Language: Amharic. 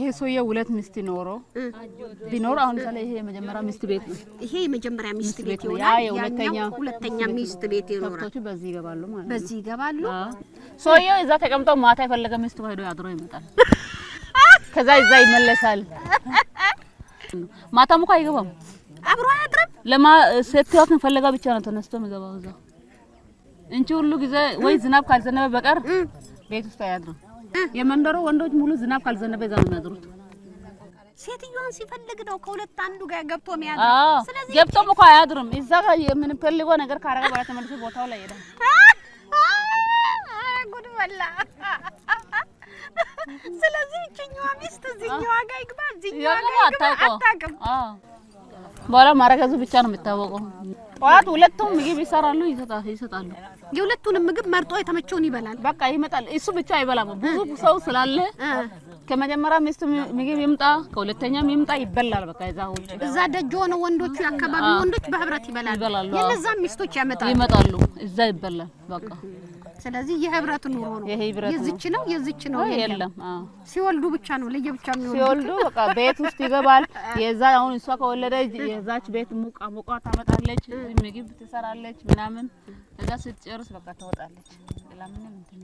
ይሄ ሰውዬው ሁለት ሚስት ኖሮ ቢኖር አሁን ሰለ ይሄ የመጀመሪያ ሚስት ቤት ነው ይሄ የመጀመሪያ ሚስት ቤት ይሆናል ሁለተኛ ሚስት ቤት ይኖራል ከብቶቹ በዚህ ይገባሉ ማለት ነው በዚህ ይገባሉ ሰውዬው እዛ ተቀምጠው ማታ የፈለገ ሚስት ሄዶ ያድሮ ይመጣል ከዛ እዛ ይመለሳል ማታም እኮ አይገባም አብሮ ያድርም ለማ ሴትዋን ፈለጋ ብቻ ነው ተነስቶ የሚገባው እዛ እንቺ ሁሉ ጊዜ ወይ ዝናብ ካልዘነበ በቀር ቤት ውስጥ አያድርም የመንደሮ ወንዶች ሙሉ ዝናብ ካልዘነበ እዛ ነው የሚያድሩት ሴትዮዋን ሲፈልግ ነው ከሁለት አንዱ ጋር ገብቶ የሚያድር ስለዚህ ገብቶም እኮ አያድርም እዛ ጋር የምን ፈልጎ ነገር ካረጋ በኋላ ተመልሶ ቦታው ላይ ይሄዳል ጉድ ወላ ስለዚህ እኛዋ ሚስት እዚህኛዋ ጋር ይግባ እዚህኛዋ ጋር አታውቅም በኋላ ማረጋዙ ብቻ ነው የሚታወቀው ጧት ሁለቱም ምግብ ይሰራሉ ይሰጣሉ የሁለቱንም ምግብ መርጦ የተመቸውን ይበላል በቃ ይመጣል እሱ ብቻ አይበላም ብዙ ሰው ስላለ ከመጀመሪያ ሚስቱ ምግብ ይምጣ ከሁለተኛም ይምጣ ይበላል በቃ እዛ ደጅ ሆነ ወንዶቹ ያከባቢ ወንዶች በህብረት ይበላሉ የነዛም ሚስቶች ይመጣሉ እዛ ይበላል በቃ ስለዚህ የህብረት ኑሮ ነው የዚች ነው የለም ሲወልዱ ብቻ ነው ለየብቻ የሚወልዱ ሲወልዱ በቃ ቤት ውስጥ ይገባል የዛ አሁን እሷ ከወለደች የዛች ቤት ሙቃ ታመጣለች ምግብ ትሰራለች ምናምን እዛ ስትጨርስ በቃ ትወጣለች ለምን እንትን